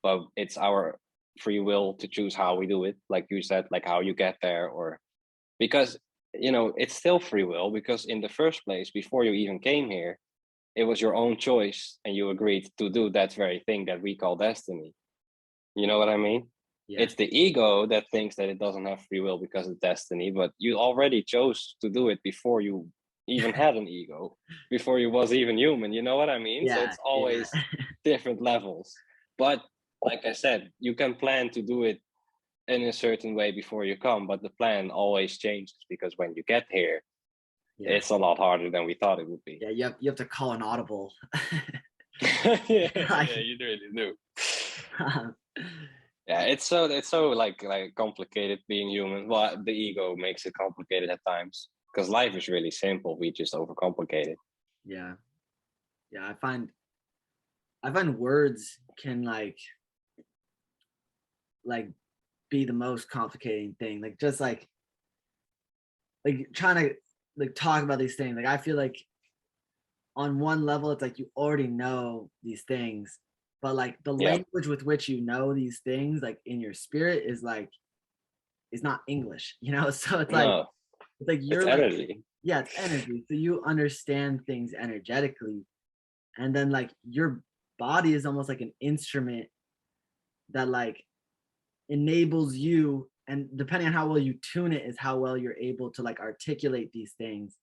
but it's our free will to choose how we do it. Like you said, like how you get there, or because it's still free will, because in the first place, before you even came here, it was your own choice and you agreed to do that very thing that we call destiny. You know what I mean? yeah, It's the ego that thinks that it doesn't have free will because of destiny, but you already chose to do it before you even had an ego, before you was even human. You know what I mean? So yeah, it's yeah, always different levels. But like I said, you can plan to do it in a certain way before you come, but the plan always changes because when you get here, yeah, it's a lot harder than we thought it would be. yeah. You have to call an audible. Yeah, Like, you really do. um, Yeah, it's so like complicated being human. Well, the ego makes it complicated at times because life is really simple. We just overcomplicate it. yeah, yeah. I find words can like be the most complicating thing. Like just like trying to like talk about these things. Like I feel like on one level it's like you already know these things, but like the Yeah. language with which you know these things, like in your spirit, is like is not English, you know. So No, it's like it's you're like, energy. yeah, it's energy. So you understand things energetically, and then like your body is almost like an instrument that like enables you, and depending on how well you tune it is how well you're able to like articulate these things.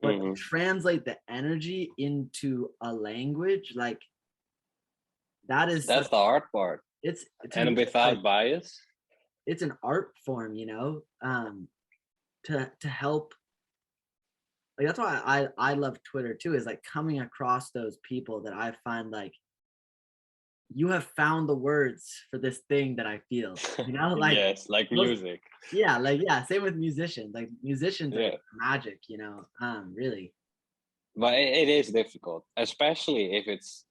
But to Hmm. translate the energy into a language, like that is That's such, the hard part. to me And it's like without bias. it's an art form, you know, to help. Like that's why I love Twitter too, is like coming across those people that I find like, you have found the words for this thing that I feel, you know, like Yes, like those, music. yeah, like yeah, same with musicians. Like musicians are Yeah. magic, you know, really. But it is difficult, especially if it's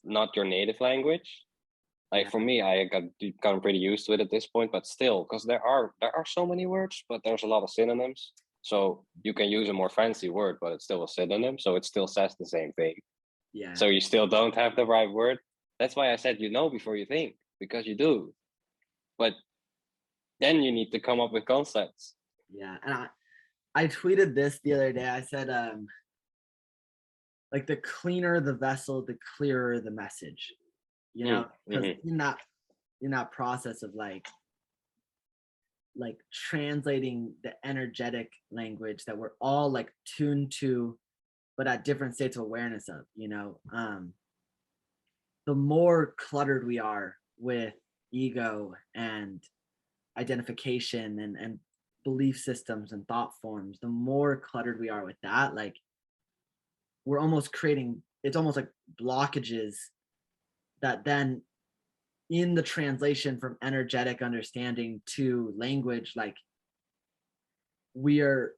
not your native language. Like Yeah, for me, I got gotten pretty used to it at this point, but still, because there are so many words, but there's a lot of synonyms. So you can use a more fancy word, but it's still a synonym, so it still says the same thing. yeah, So you still don't have the right word. That's why I said you know before you think, because you do. But then you need to come up with concepts. yeah. And I tweeted this the other day. I said, like the cleaner the vessel, the clearer the message, you know, because Mm-hmm. in that process of like translating the energetic language that we're all like tuned to, but at different states of awareness of, you know, the more cluttered we are with ego and identification and belief systems and thought forms, the more cluttered we are with that, like we're almost creating, it's almost like blockages that then in the translation from energetic understanding to language, like we are,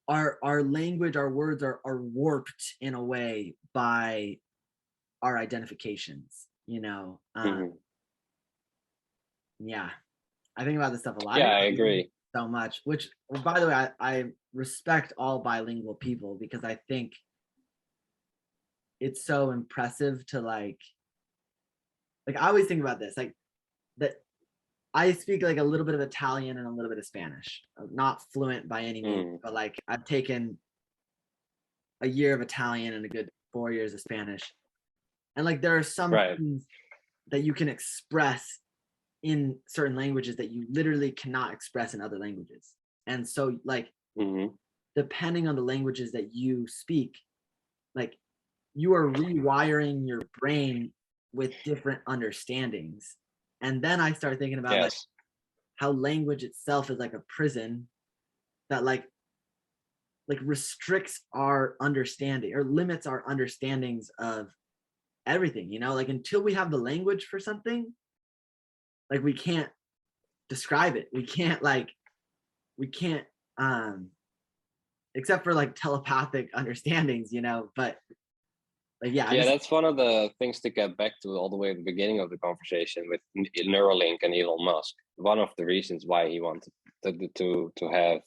our language, our words are warped in a way by our identifications, you know. Mm-hmm. Yeah, I think about this stuff a lot. I Yeah, think I about language agree. so much, which, well, by the way, I respect all bilingual people because I think it's so impressive to like I always think about this, like that I speak like a little bit of Italian and a little bit of Spanish. I'm not fluent by any means, Mm. but like I've taken a year of Italian and a good 4 years of Spanish. And like there are some Right. things that you can express in certain languages that you literally cannot express in other languages. And so like Mm-hmm. depending on the languages that you speak, like you are rewiring your brain with different understandings. And then I start thinking about like Yes. how language itself is like a prison that like restricts our understanding or limits our understandings of everything, you know, like until we have the language for something, like we can't describe it, we can't except for like telepathic understandings, you know. But like yeah, I Yeah, just, that's one of the things to get back to all the way at the beginning of the conversation with Neuralink and Elon Musk. One of the reasons why he wanted to have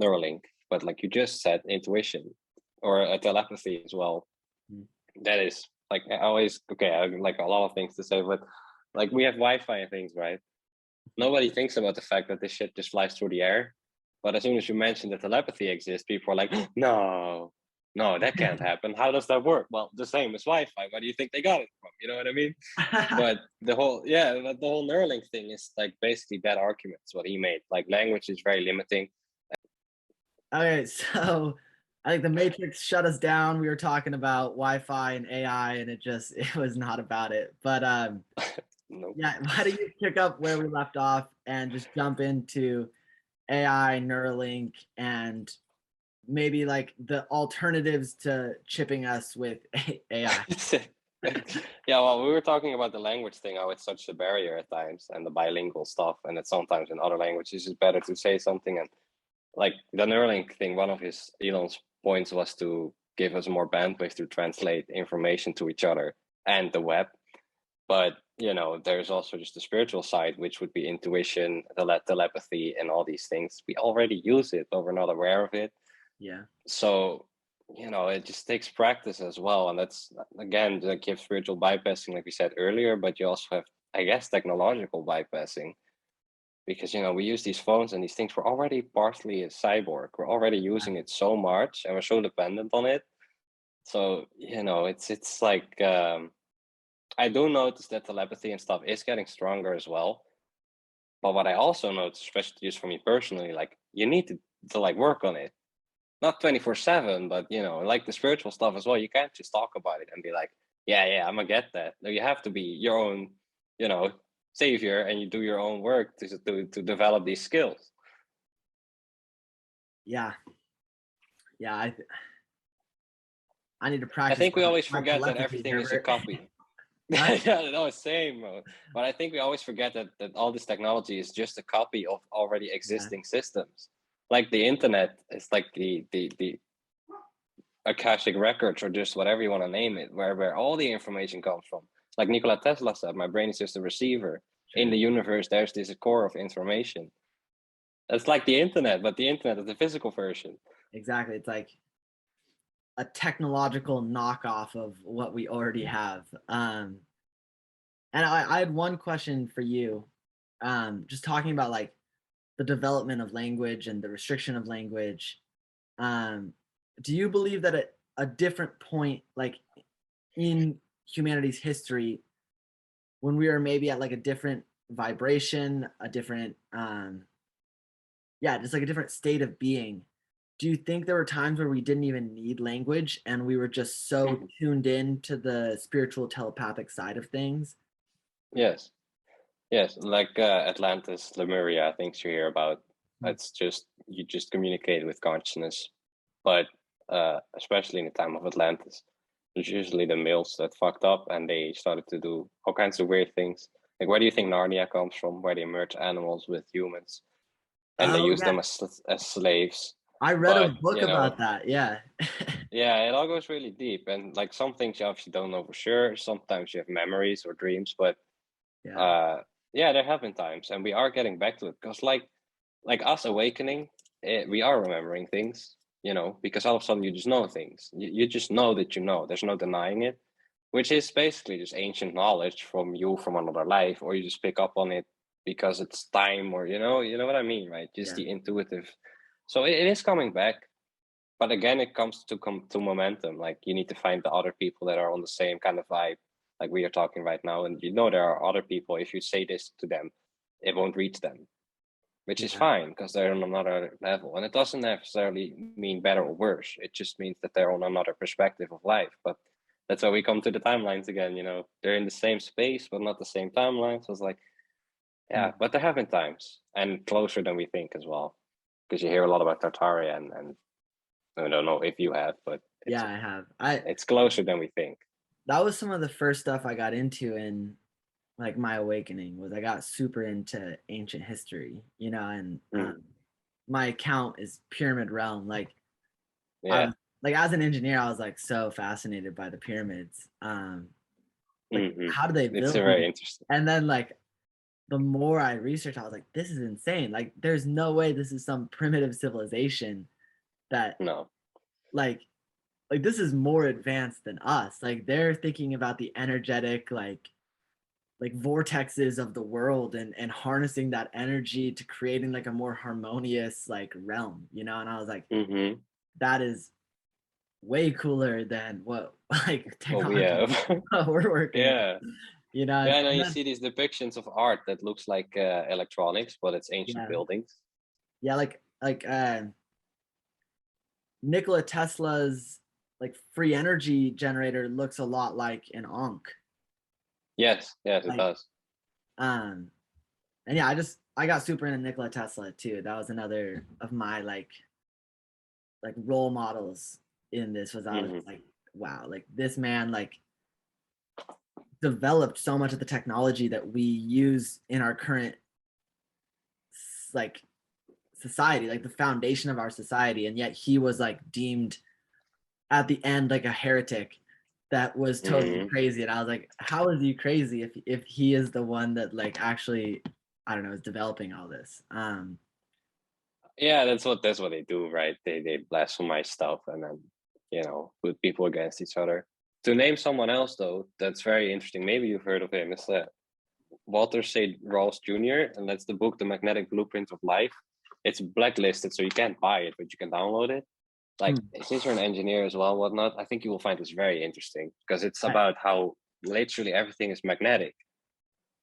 Neuralink, but like you just said, intuition or a telepathy as well. mm, That is like I always okay. I have like a lot of things to say, but like we have Wi-Fi and things, right? Nobody thinks about the fact that this shit just flies through the air. But as soon as you mention that telepathy exists, people are like, no, no, that can't happen. How does that work? Well, the same as Wi-Fi. Where do you think they got it from? You know what I mean? But the whole Neuralink thing is like basically that argument is what he made. Like language is very limiting. okay, so I think the Matrix shut us down. We were talking about Wi-Fi and AI, and it was not about it. But No. yeah, why don't you pick up where we left off and just jump into AI, Neuralink, and maybe like the alternatives to chipping us with AI. Yeah, well, we were talking about the language thing, how it's such a barrier at times, and the bilingual stuff, and that sometimes in other languages it's better to say something. And like the Neuralink thing, one of Elon's points was to give us more bandwidth to translate information to each other and the web. But you know, there's also just the spiritual side, which would be intuition, telepathy, and all these things. We already use it, but we're not aware of it. Yeah. So it just takes practice as well. And that's, again, like you have spiritual bypassing, like we said earlier, but you also have, I guess, technological bypassing. Because we use these phones and these things. We're already partly a cyborg. We're already using it so much, and we're so dependent on it. So it's like I do notice that telepathy and stuff is getting stronger as well. But what I also notice, especially just for me personally, like you need to like work on it, not 24/7, but like the spiritual stuff as well. You can't just talk about it and be like, yeah, I'm gonna get that. No, you have to be your own, you know, savior, and you do your own work to develop these skills. Yeah, yeah. I need to I practice think we always my forget that telepathy, everything is a Herbert. copy. Huh? Yeah, no, same. But I think we always forget that all this technology is just a copy of already Yeah, existing systems. Like the internet is like the akashic records, or just whatever you want to name it, where all the information comes from. Like Nikola Tesla said, my brain is just a receiver. In true. the universe, there's this core of information. That's like the internet, but the internet is the physical version. Exactly. It's like a technological knockoff of what we already have. And I had one question for you. Just talking about like the development of language and the restriction of language. Um, do you believe that at a different point, like in humanity's history, when we are maybe at like a different vibration, a different yeah, just like a different state of being, do you think there were times where we didn't even need language and we were just so Mhm. tuned in to the spiritual telepathic side of things? Yes, yes, like Atlantis, Lemuria, things you hear about. Mm. It's just you just communicate with consciousness, but especially in the time of Atlantis, it's usually the males that fucked up and they started to do all kinds of weird things. Like, where do you think Narnia comes from? Where they merge animals with humans and they Oh use yeah, them as slaves. I read a But book about that. Yeah. yeah, it all goes really deep, and like some things you obviously don't know for sure. Sometimes you have memories or dreams, but Yeah. uh, yeah, there have been times, and we are getting back to it because like us awakening, we are remembering things, because all of a sudden you just know things. You just know that you know. There's no denying it, which is basically just ancient knowledge from you from another life, or you just pick up on it because it's time, or you know what I mean, right? Just Yeah. the intuitive. So it is coming back, but again, it comes to momentum. Like you need to find the other people that are on the same kind of vibe, like we are talking right now, and there are other people. If you say this to them, it won't reach them, which is Yeah. fine because they're on another level. And it doesn't necessarily mean better or worse. It just means that they're on another perspective of life. But that's why we come to the timelines again. They're in the same space, but not the same timeline. So it's like, Mm. yeah, but there have been times, and closer than we think as well. Because you hear a lot about Tartaria, and I don't know if you have, but Yeah, I have. I it's closer than we think. That was some of the first stuff I got into in like my awakening was I got super into ancient history, and Mm, my account is Pyramid Realm. Like I yeah. was like as an engineer, I was like so fascinated by the pyramids. Like Hmm. how do they It's build a very these? interesting. And then like the more I researched, I was like, this is insane. Like there's no way this is some primitive civilization that No. like like this is more advanced than us. Like they're thinking about the energetic like vortexes of the world and harnessing that energy to creating like a more harmonious like realm, and I was like, Hmm. that is way cooler than what like What we technology have. we're working with, Yeah. and, Yeah, I know and you then see these depictions of art that looks like electronics, but it's ancient yeah, buildings. yeah, like Nikola Tesla's like free energy generator looks a lot like an Ankh. Yes, yes, it Like does. um and yeah, I got super into Nikola Tesla too. That was another of my like role models in this. Was I was Hmm. like, wow, like this man like developed so much of the technology that we use in our current like society, like the foundation of our society, and yet he was like deemed at the end like a heretic that was totally Hmm. crazy. And I was like, how is he crazy if he is the one that like actually, I don't know, is developing all this? Yeah, that's what they do, right? They blasphemize stuff, and then put people against each other. To name someone else though, that's very interesting. Maybe you've heard of him. It's Walter St. Rawls Jr. and that's the book, The Magnetic Blueprint of Life. It's blacklisted, so you can't buy it, but you can download it. Like, since you're an engineer as well, whatnot, I think you will find this very interesting because it's about how literally everything is magnetic.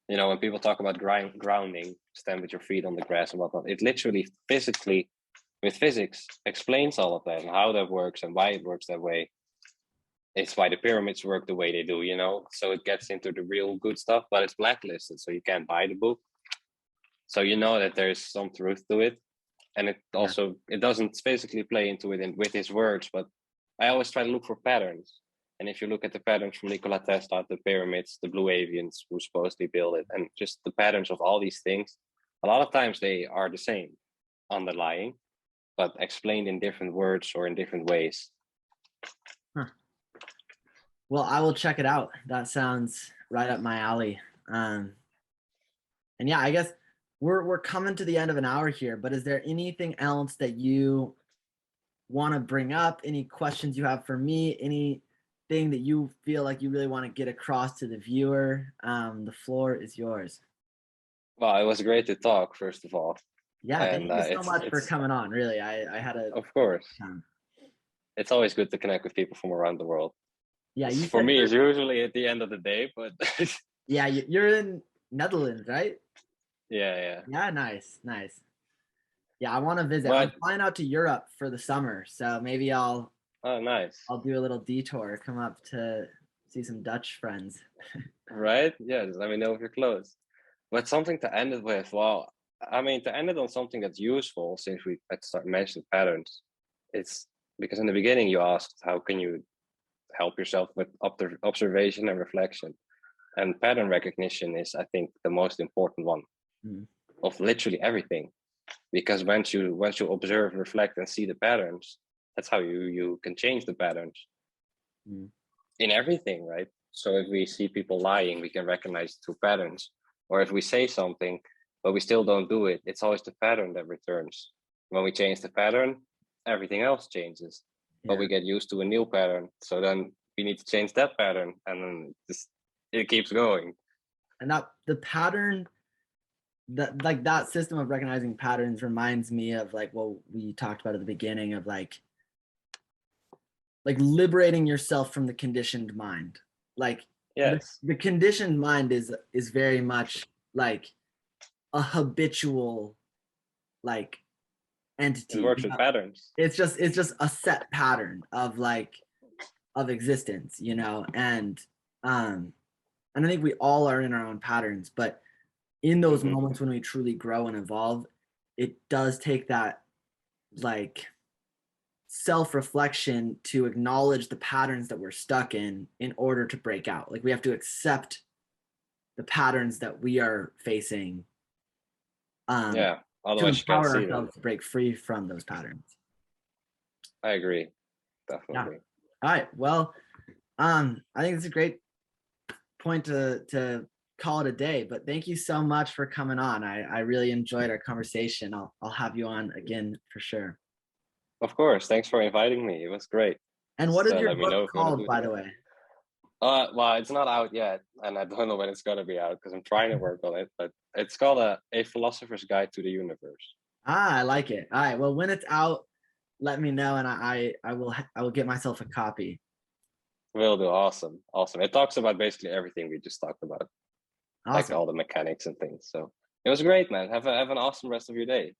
When people talk about grounding, stand with your feet on the grass and whatnot, it literally physically, with physics, explains all of that and how that works and why it works that way. It's why the pyramids work the way they do, so it gets into the real good stuff, but it's blacklisted, so you can't buy the book. So that there's some truth to it. And it also, it doesn't physically play into it with his words, but I always try to look for patterns. And if you look at the patterns from Nikola Tesla, the pyramids, the blue avians who supposedly built it, and just the patterns of all these things, a lot of times they are the same underlying, but explained in different words or in different ways. Well, I will check it out. That sounds right up my alley. And yeah, I guess we're coming to the end of an hour here, but is there anything else that you want to bring up? Any questions you have for me? Anything that you feel like you really want to get across to the viewer? The floor is yours. Well, it was great to talk, first of all. Yeah, thank you so much for coming on. Really, I had a. Of course. It's always good to connect with people from around the world. Yeah, for me, it's usually at the end of the day, but. Yeah, you're in Netherlands, right? Yeah. Yeah, nice. Yeah, I want to visit. I'm flying out to Europe for the summer, so maybe I'll. Oh, nice. I'll do a little detour, come up to see some Dutch friends. Right? Yeah, just let me know if you're close. But something to end it with, well, I mean, to end it on something that's useful, since we mentioned patterns, it's because in the beginning you asked, how can you help yourself with observation and reflection? And pattern recognition is, I think, the most important one of literally everything. Because once you observe, reflect, and see the patterns, that's how you can change the patterns in everything, right? So if we see people lying, we can recognize through patterns. Or if we say something, but we still don't do it, it's always the pattern that returns. When we change the pattern, everything else changes. But we get used to a new pattern. So then we need to change that pattern, and then it keeps going. And that the pattern, that system of recognizing patterns reminds me of like what we talked about at the beginning of like liberating yourself from the conditioned mind. Like the conditioned mind is very much like a habitual like entity. It works with patterns. It's just a set pattern of existence, and I think we all are in our own patterns, but in those moments when we truly grow and evolve, it does take that like self-reflection to acknowledge the patterns that we're stuck in order to break out. Like we have to accept the patterns that we are facing. Otherwise to empower ourselves to break free from those patterns. I agree, definitely. Yeah. All right. Well, I think it's a great point to call it a day. But thank you so much for coming on. I really enjoyed our conversation. I'll have you on again for sure. Of course. Thanks for inviting me. It was great. And what is your book called, by the way? Well, it's not out yet, and I don't know when it's gonna be out because I'm trying to work on it. But it's called a Philosopher's Guide to the Universe. I like it. All right. Well, when it's out, let me know, and I will get myself a copy. Will do. Awesome. It talks about basically everything we just talked about, like all the mechanics and things. So it was great, man. Have an awesome rest of your day.